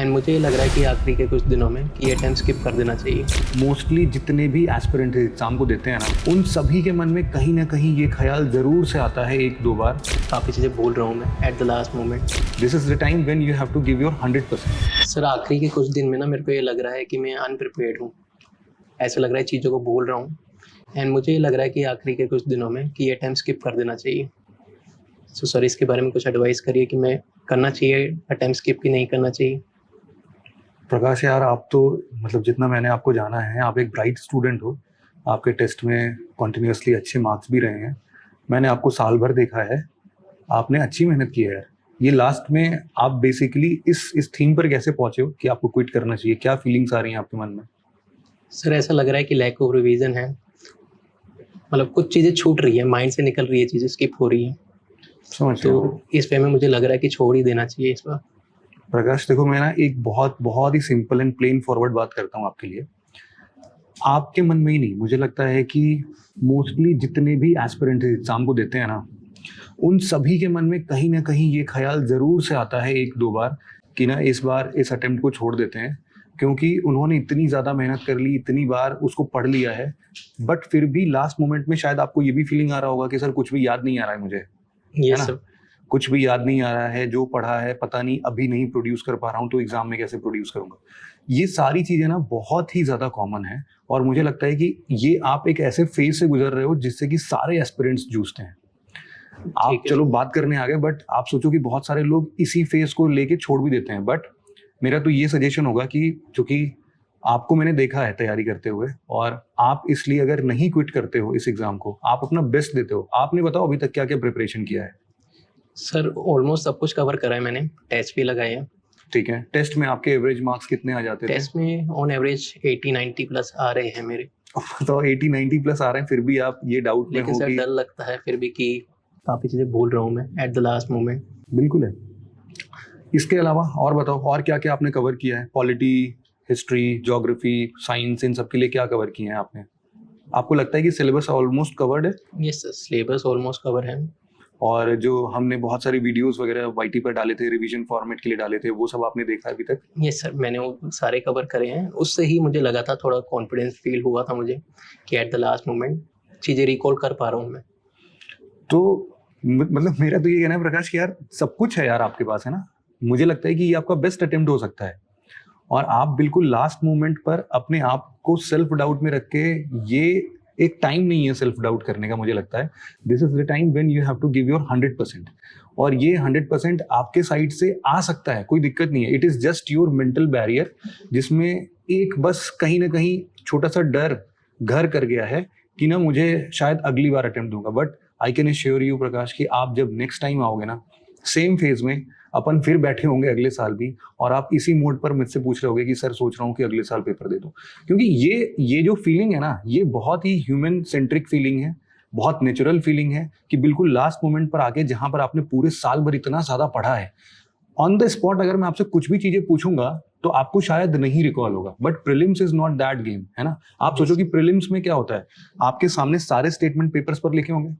And मुझे ये लग रहा है कि आखिरी के कुछ दिनों में कि ये अटेम्प्ट स्किप कर देना चाहिए। मोस्टली जितने भी एस्पिरेंट एग्जाम को देते हैं ना, उन सभी के मन में कहीं ना कहीं ये ख्याल ज़रूर से आता है एक दो बार, काफ़ी चीज़ें भूल रहा हूँ मैं at the last moment. This is the time when you have to give your 100%। Sir आखिरी के कुछ दिन में ना मेरे को ये लग रहा है कि मैं अनप्रिपेयर्ड हूँ, ऐसा लग रहा है चीज़ों को भूल रहा हूँ। एंड मुझे ये लग रहा है कि आखिरी के कुछ दिनों में कि ये अटेम्प्ट स्किप कर देना चाहिए। सो सर इसके बारे में कुछ एडवाइस करिए कि मैं करना चाहिए अटेम्प्ट स्किप कि नहीं करना चाहिए। प्रकाश यार, आप तो मतलब जितना मैंने आपको जाना है, आप एक ब्राइट स्टूडेंट हो। आपके टेस्ट में कॉन्टिन्यूसली अच्छे मार्क्स भी रहे हैं। मैंने आपको साल भर देखा है, आपने अच्छी मेहनत की है। ये लास्ट में आप बेसिकली इस थीम पर कैसे पहुंचे हो कि आपको क्विट करना चाहिए? क्या फीलिंग्स आ रही हैं आपके मन में? सर ऐसा लग रहा है कि लैक ऑफ रिवीजन है, मतलब कुछ चीज़ें छूट रही है, माइंड से निकल रही है, चीज़ें स्किप हो रही है। समझ रहे हो? तो इस वे में मुझे लग रहा है कि छोड़ ही देना चाहिए इस बार। प्रकाश देखो, मैं ना एक बहुत बहुत ही सिंपल एंड प्लेन फॉरवर्ड बात करता हूँ आपके लिए। आपके मन में ही नहीं, मुझे लगता है कि मोस्टली जितने भी एस्पिरेंट एग्जाम को देते हैं ना, उन सभी के मन में कहीं ना कहीं ये ख्याल ज़रूर से आता है एक दो बार कि ना इस बार इस अटेम्प्ट को छोड़ देते हैं, क्योंकि उन्होंने इतनी ज़्यादा मेहनत कर ली, इतनी बार उसको पढ़ लिया है, बट फिर भी लास्ट मोमेंट में शायद आपको ये भी फीलिंग आ रहा होगा कि सर कुछ भी याद नहीं आ रहा है मुझे, ये है ना? सब कुछ भी याद नहीं आ रहा है, जो पढ़ा है पता नहीं अभी नहीं प्रोड्यूस कर पा रहा हूँ, तो एग्जाम में कैसे प्रोड्यूस करूंगा। ये सारी चीजें ना बहुत ही ज्यादा कॉमन है, और मुझे लगता है कि ये आप एक ऐसे फेज से गुजर रहे हो जिससे कि सारे एस्पिरेंट्स जूझते हैं। आप ठीक है। चलो बात करने आ गए, बट आप सोचो कि बहुत सारे लोग इसी फेज को लेके छोड़ भी देते हैं। बट मेरा तो ये सजेशन होगा कि चूंकि आपको मैंने देखा है तैयारी करते हुए, और आप इसलिए अगर नहीं क्विट करते हो इस एग्जाम को, आप अपना बेस्ट देते हो। आपने बताओ अभी तक क्या क्या प्रिपरेशन किया है? सर ऑलमोस्ट सब कुछ कवर करा है मैंने, टेस्ट भी लगाए हैं। ठीक है, टेस्ट में आपके एवरेज मार्क्स कितने आ जाते थे? टेस्ट में ऑन एवरेज 80-90 प्लस आ रहे हैं मेरे। तो 80-90 प्लस आ रहे हैं, फिर भी आप ये डाउट में लेकिन हो सर कि डर लगता है फिर भी कि काफ़ी चीज़ें भूल रहा हूँ मैं एट द लास्ट मोमेंट। बिल्कुल है। इसके अलावा और बताओ, और क्या क्या आपने कवर किया है? पॉलिटी, हिस्ट्री, ज्योग्राफी, साइंस, इन सब के लिए क्या कवर किए हैं आपने? आपको लगता है कि सिलेबस ऑलमोस्ट कवर्ड है? Yes sir, syllabus almost cover है। और जो हमने बहुत सारी वीडियोस वगैरह वाईटी पर डाले थे, रिवीजन फॉर्मेट के लिए डाले थे, वो सब आपने देखा है अभी तक? यस सर, मैंने वो सारे कवर करे हैं। उससे ही मुझे लगा था, थोड़ा कॉन्फिडेंस फील हुआ था मुझे कि एट द लास्ट मोमेंट चीज़ें रिकॉल कर पा रहा हूँ मैं। तो मतलब मेरा तो ये कहना है प्रकाश कि यार सब कुछ है यार आपके पास, है ना? मुझे लगता है कि ये आपका बेस्ट अटेम्प्ट हो सकता है, और आप बिल्कुल लास्ट मोमेंट पर अपने आप को सेल्फ डाउट में रख के, ये एक टाइम नहीं है सेल्फ डाउट करने का। मुझे लगता है this is the time when you have to give your 100%, और ये 100% आपके साइड से आ सकता है, कोई दिक्कत नहीं है। It is just your mental barrier, जिसमें एक बस कहीं ना कहीं छोटा सा डर घर कर गया है कि ना मुझे शायद अगली बार अटेम्प्ट दूंगा। But I can assure you Prakash कि आप जब नेक्स्ट टाइम आओगे ना, सेम फेज में अपन फिर बैठे होंगे अगले साल भी, और आप इसी मोड पर मुझसे पूछ रहे होगे कि सर सोच रहा हूँ कि अगले साल पेपर दे दूं। क्योंकि ये जो फीलिंग है ना, ये बहुत ही ह्यूमन सेंट्रिक फीलिंग है, बहुत नेचुरल फीलिंग है कि बिल्कुल लास्ट मोमेंट पर आके, जहां पर आपने पूरे साल भर इतना ज्यादा पढ़ा है, ऑन द स्पॉट अगर मैं आपसे कुछ भी चीजें पूछूंगा तो आपको शायद नहीं रिकॉल होगा। But prelims is not that game, है ना? आप सोचो कि प्रीलिम्स में क्या होता है, आपके सामने सारे स्टेटमेंट पेपर्स पर लिखे होंगे,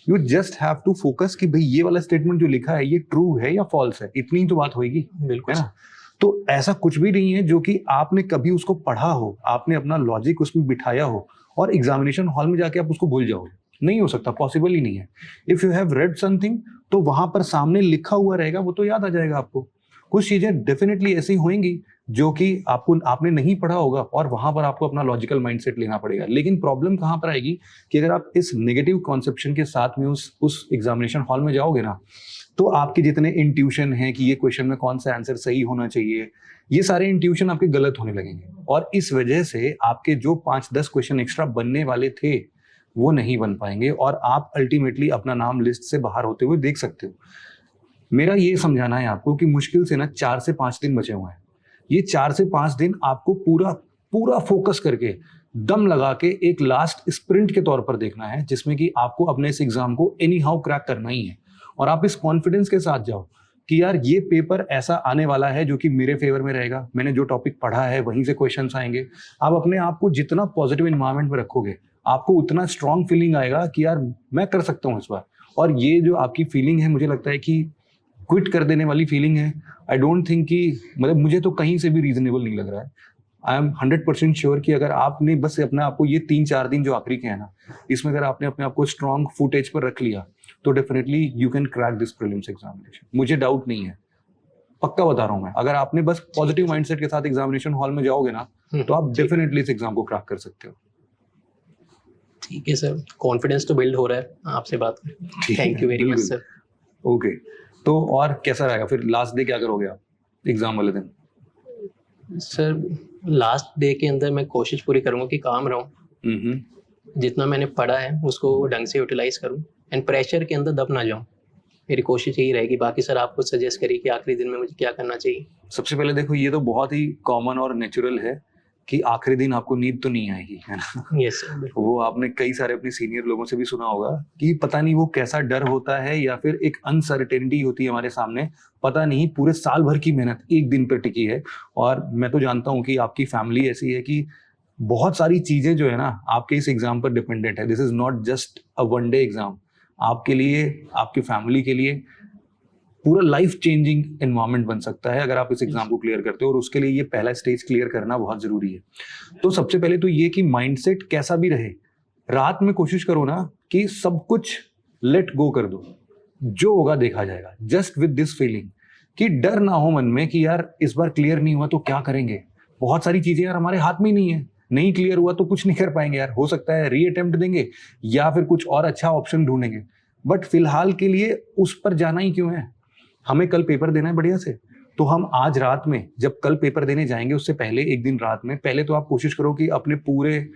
you just have to focus कि भाई ये वाला स्टेटमेंट जो लिखा है ये ट्रू है या फॉल्स है, इतनी ही तो बात होगी, बिल्कुल है ना? तो ऐसा कुछ भी नहीं है जो कि आपने कभी उसको पढ़ा हो, आपने अपना लॉजिक उसमें बिठाया हो, और एग्जामिनेशन हॉल में जाके आप उसको भूल जाओगे। नहीं हो सकता, पॉसिबल ही नहीं है। If you have read something, तो वहां पर सामने लिखा हुआ रहेगा, वो तो याद आ जाएगा आपको। कुछ चीजें डेफिनेटली ऐसी होंगी जो कि आपने नहीं पढ़ा होगा, और वहां पर आपको अपना लॉजिकल माइंडसेट लेना पड़ेगा। लेकिन प्रॉब्लम कहां पर आएगी कि अगर आप इस नेगेटिव कॉन्सेप्शन के साथ में उस एग्जामिनेशन हॉल में जाओगे ना, तो आपके जितने इंट्यूशन है कि ये क्वेश्चन में कौन सा आंसर सही होना चाहिए, ये सारे इंट्यूशन आपके गलत होने लगेंगे, और इस वजह से आपके जो 5-10 क्वेश्चन एक्स्ट्रा बनने वाले थे वो नहीं बन पाएंगे, और आप अल्टीमेटली अपना नाम लिस्ट से बाहर होते हुए देख सकते हो। मेरा ये समझाना है आपको कि मुश्किल से ना 4 से 5 दिन बचे हुए हैं। ये 4 से 5 दिन आपको पूरा पूरा फोकस करके, दम लगा के एक लास्ट स्प्रिंट के तौर पर देखना है, जिसमें कि आपको अपने इस एग्जाम को एनी हाउ क्रैक करना ही है। और आप इस कॉन्फिडेंस के साथ जाओ कि यार ये पेपर ऐसा आने वाला है जो कि मेरे फेवर में रहेगा, मैंने जो टॉपिक पढ़ा है वहीं से क्वेश्चंस आएंगे। आप अपने आप को जितना पॉजिटिव एनवायरनमेंट में रखोगे, आपको उतना स्ट्रांग फीलिंग आएगा कि यार मैं कर सकता हूँ इस बार। और ये जो आपकी फीलिंग है, मुझे लगता है कि क्विट कर देने वाली फीलिंग है, आई डोंट थिंक कि मतलब मुझे तो कहीं से भी रीजनेबल नहीं लग रहा है। आई एम 100% श्योर कि अगर आपने बस अपने आप को ये 3-4 दिन जो आखिरी के हैं ना, इसमें अगर आपने अपने आप को स्ट्रॉन्ग फुटेज पर रख लिया तो definitely you can crack this prelims examination, मुझे डाउट नहीं है, पक्का बता रहा हूँ मैं। अगर आपने बस पॉजिटिव माइंडसेट के साथ एग्जामिनेशन हॉल में जाओगे ना तो आप डेफिनेटली इस एग्जाम को क्रैक कर सकते हो। ठीक है सर, कॉन्फिडेंस तो बिल्ड हो रहा है आपसे बात करके। Thank you very much sir. Okay, तो और कैसा रहेगा फिर लास्ट डे, क्या करोगे आप एग्जाम वाले दिन? सर लास्ट डे के अंदर मैं कोशिश पूरी करूंगा कि काम रहूं, जितना मैंने पढ़ा है उसको ढंग से यूटिलाइज करूं एंड प्रेशर के अंदर दब ना जाऊं। मेरी कोशिश यही रहेगी। बाकी सर आप कुछ सजेस्ट करिए कि आखिरी दिन में मुझे क्या करना चाहिए। सबसे पहले देखो, ये तो बहुत ही कॉमन और नेचुरल है कि आखिरी दिन आपको नींद तो नहीं आएगी, है ना? Yes sir. वो आपने कई सारे अपने सीनियर लोगों से भी सुना होगा कि पता नहीं वो कैसा डर होता है या फिर एक अनसर्टेनिटी होती है हमारे सामने, पता नहीं पूरे साल भर की मेहनत एक दिन पर टिकी है। और मैं तो जानता हूँ कि आपकी फैमिली ऐसी है कि बहुत सारी चीजें जो है ना आपके इस एग्जाम पर डिपेंडेंट है। This is not just a one day exam, आपके लिए, आपकी फैमिली के लिए पूरा लाइफ चेंजिंग एनवायरनमेंट बन सकता है अगर आप इस एग्जाम को क्लियर करते हो, और उसके लिए ये पहला स्टेज क्लियर करना बहुत जरूरी है। तो सबसे पहले तो ये कि माइंडसेट कैसा भी रहे, रात में कोशिश करो ना कि सब कुछ लेट गो कर दो, जो होगा देखा जाएगा। जस्ट विद दिस फीलिंग कि डर ना हो मन में कि यार इस बार क्लियर नहीं हुआ तो क्या करेंगे, बहुत सारी चीजें यार हमारे हाथ में ही नहीं है, नहीं क्लियर हुआ तो कुछ नहीं कर पाएंगे यार, हो सकता है री अटेम्प्ट देंगे या फिर कुछ और अच्छा ऑप्शन ढूंढेंगे, बट फिलहाल के लिए उस पर जाना ही क्यों है। हमें कल पेपर देना है बढ़िया से, तो हम आज रात में जब कल पेपर देने जाएंगे उससे पहले एक दिन रात में पहले तो आप कोशिश करो कि अपने पूरे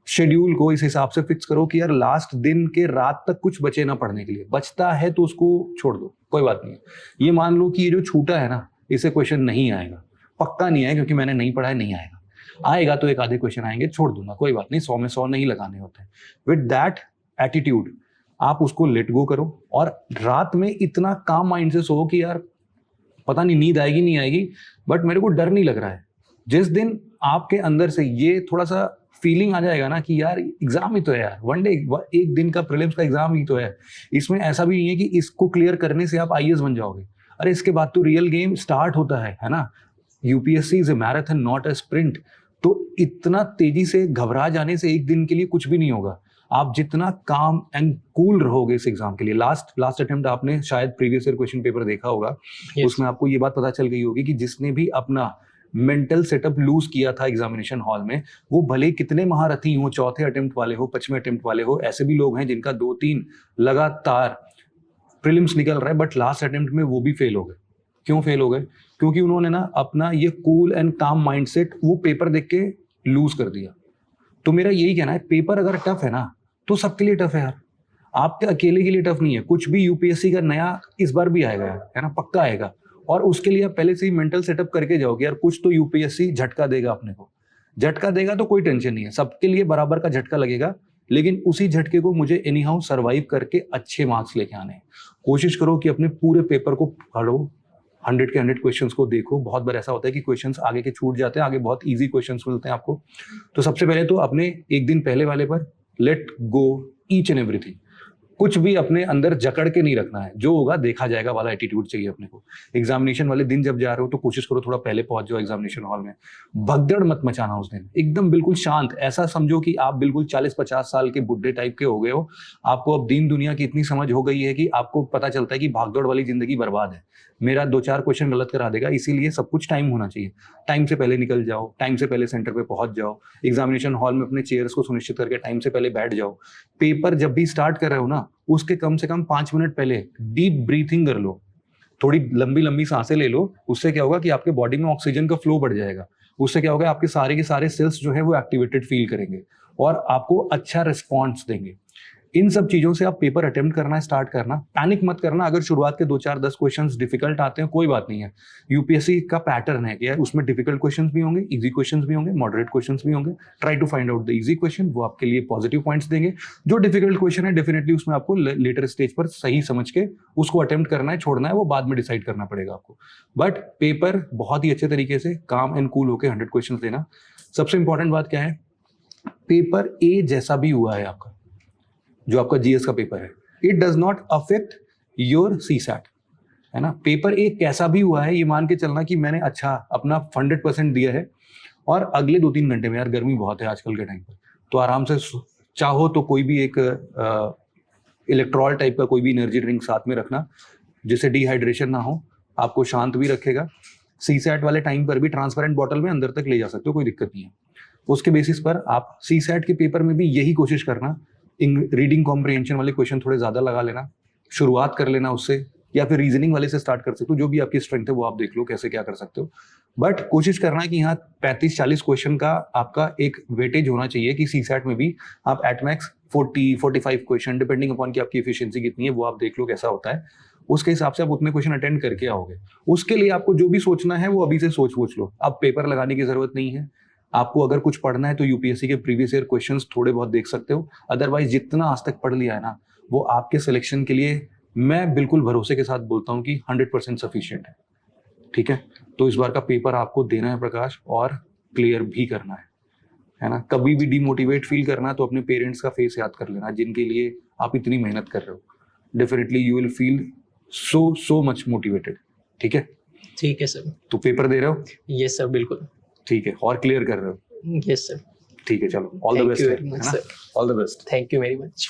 शेड्यूल को इस हिसाब से फिक्स करो कि यार लास्ट दिन के रात तक कुछ बचे ना पढ़ने के लिए, बचता है तो उसको छोड़ दो, कोई बात नहीं है। ये मान लो कि ये जो छूटा है ना, इसे क्वेश्चन नहीं आएगा, पक्का नहीं आएगा क्योंकि मैंने नहीं पढ़ा है, नहीं आएगा, आएगा तो एक आधे क्वेश्चन आएंगे, छोड़ दूंगा, कोई बात नहीं, 100 में 100 नहीं लगाने होते हैं। विद दैट एटीट्यूड आप उसको लेट गो करो और रात में इतना काम माइंड से सो कि यार पता नहीं नींद आएगी नहीं आएगी, बट मेरे को डर नहीं लग रहा है। जिस दिन आपके अंदर से ये थोड़ा सा फीलिंग आ जाएगा ना कि यार एग्जाम ही तो है यार, वन डे एक दिन का प्रीलिम्स का एग्जाम ही तो है, इसमें ऐसा भी नहीं है कि इसको क्लियर करने से आप आईएएस बन जाओगे, अरे इसके बाद तो रियल गेम स्टार्ट होता है ना। UPSC is a marathon not a sprint. तो इतना तेजी से घबरा जाने से एक दिन के लिए कुछ भी नहीं होगा। आप जितना काम एंड कूल रहोगे इस एग्जाम के लिए, लास्ट अटेम्प्ट आपने शायद प्रीवियस ईयर क्वेश्चन पेपर देखा होगा, उसमें आपको ये बात पता चल गई होगी कि जिसने भी अपना मेंटल सेटअप लूज किया था एग्जामिनेशन हॉल में, वो भले कितने महारथी हो, चौथे अटेम्प्ट वाले हो, 5वें अटेम्प्ट वाले हो, ऐसे भी लोग हैं जिनका 2-3 लगातार प्रीलिम्स निकल रहा है बट लास्ट अटेम्प्ट में वो भी फेल हो गए। क्यों फेल हो गए? क्योंकि उन्होंने ना अपना ये कूल एंड काम माइंडसेट वो पेपर देख के लूज कर दिया। तो मेरा यही कहना है, पेपर अगर टफ है ना तो सबके लिए टफ है यार, आपके अकेले के लिए टफ नहीं है। कुछ भी यूपीएससी का नया इस बार भी आएगा यार, है ना, पक्का आएगा, और उसके लिए आप पहले से ही मेंटल सेटअप करके जाओगे यार कुछ तो यूपीएससी झटका देगा, अपने को झटका देगा तो कोई टेंशन नहीं है, सबके लिए बराबर का झटका लगेगा, लेकिन उसी झटके को मुझे एनी हाउ सर्वाइव करके अच्छे मार्क्स लेके आने हैं। कोशिश करो कि अपने पूरे पेपर को पढ़ो, 100 के 100 क्वेश्चंस को देखो। बहुत बार ऐसा होता है कि क्वेश्चंस आगे के छूट जाते हैं, आगे बहुत इजी क्वेश्चंस मिलते हैं आपको। तो सबसे पहले तो अपने एक दिन पहले वाले पर let go each and everything, कुछ भी अपने अंदर जकड़ के नहीं रखना है, जो होगा देखा जाएगा वाला एटीट्यूड चाहिए अपने को। एग्जामिनेशन वाले दिन जब जा रहे हो तो कोशिश करो थोड़ा पहले पहुंच जाओ एग्जामिनेशन हॉल में, भगदड़ मत मचाना उस दिन, एकदम बिल्कुल शांत, ऐसा समझो कि आप बिल्कुल 40-50 साल के बुढ़े टाइप के हो गए हो, आपको अब दीन दुनिया की इतनी समझ हो गई है कि आपको पता चलता है कि भागदौड़ वाली जिंदगी बर्बाद है, मेरा 2-4 क्वेश्चन गलत करा देगा, इसीलिए सब कुछ टाइम होना चाहिए। टाइम से पहले निकल जाओ, टाइम से पहले सेंटर पे पहुंच जाओ, एग्जामिनेशन हॉल में अपने चेयर्स को सुनिश्चित करके टाइम से पहले बैठ जाओ। पेपर जब भी स्टार्ट कर रहे हो ना, उसके कम से कम 5 मिनट पहले डीप ब्रीथिंग कर लो, थोड़ी लंबी लंबी सांसें ले लो। उससे क्या होगा कि आपके बॉडी में ऑक्सीजन का फ्लो बढ़ जाएगा, उससे क्या होगा आपके सारे के सारे सेल्स जो है वो एक्टिवेटेड फील करेंगे और आपको अच्छा रिस्पॉन्स देंगे। इन सब चीजों से आप पेपर अटेम्प्ट करना स्टार्ट करना, पैनिक मत करना अगर शुरुआत के 2-4-10 क्वेश्चंस डिफिकल्ट आते हैं, कोई बात नहीं है। यूपीएससी का पैटर्न है कि उसमें डिफिकल्ट क्वेश्चंस भी होंगे, इजी क्वेश्चंस भी होंगे, मॉडरेट क्वेश्चंस भी होंगे। Try to find out the easy question, वो आपके लिए पॉजिटिव पॉइंट्स देंगे। जो डिफिकल्ट क्वेश्चन है डेफिनेटली उसमें आपको लेटर स्टेज पर सही समझ के उसको अटेम्प्ट करना है, छोड़ना है, वो बाद में डिसाइड करना पड़ेगा आपको। बट पेपर बहुत ही अच्छे तरीके से काम एंड कूल होकर 100 क्वेश्चन देना। सबसे इंपॉर्टेंट बात क्या है, पेपर ए जैसा भी हुआ है आपका, जो आपका जीएस का पेपर है, it does not affect your CSAT, है ना। पेपर एक कैसा भी हुआ है ये मान के चलना कि मैंने अच्छा अपना 100% दिया है, और अगले 2-3 घंटे में, यार गर्मी बहुत है आजकल के टाइम पर, तो आराम से चाहो तो कोई भी एक इलेक्ट्रॉल टाइप का कोई भी एनर्जी ड्रिंक साथ में रखना, जिससे डिहाइड्रेशन ना हो, आपको शांत भी रखेगा। सीसैट वाले टाइम पर भी ट्रांसपेरेंट बॉटल में अंदर तक ले जा सकते हो, कोई दिक्कत नहीं है। उसके बेसिस पर आप सीसैट के पेपर में भी यही कोशिश करना, रीडिंग कॉम्प्रिहेंशन वाले क्वेश्चन थोड़े ज़्यादा लगा लेना, शुरुआत कर लेना उससे, या फिर रीजनिंग वाले से स्टार्ट कर सकते हो। जो भी आपकी स्ट्रेंथ है वो आप देख लो कैसे क्या कर सकते हो, बट कोशिश करना कि यहाँ 35-40 क्वेश्चन का आपका एक वेटेज होना चाहिए कि सीसैट में भी आप at max 40-45 question, depending upon कि आपकी एफिशिएंसी कितनी है, वो आप देख लो कैसा होता है। उसके हिसाब से आप उतने क्वेश्चन अटेंड करके आओगे। उसके लिए आपको जो भी सोचना है वो अभी से सोच लो। अब पेपर लगाने की जरूरत नहीं है आपको। अगर कुछ पढ़ना है तो यूपीएससी के प्रीवियस ईयर क्वेश्चंस थोड़े बहुत देख सकते हो, अदरवाइज जितना आज तक पढ़ लिया है ना, वो आपके सिलेक्शन के लिए मैं बिल्कुल भरोसे के साथ बोलता हूँ कि 100% सफिशिएंट है। ठीक है, तो इस बार का पेपर आपको देना है प्रकाश, और क्लियर भी करना है ना। कभी भी डिमोटिवेट फील करना है तो अपने पेरेंट्स का फेस याद कर लेना, जिनके लिए आप इतनी मेहनत कर रहे हो। Definitely you will feel so much motivated. ठीक है सर। तो पेपर दे रहे हो? यस सर, बिल्कुल। ठीक है, और क्लियर कर रहे हो? Yes sir. ठीक है, चलो all the best. Thank you very much sir. All the best. Thank you very much.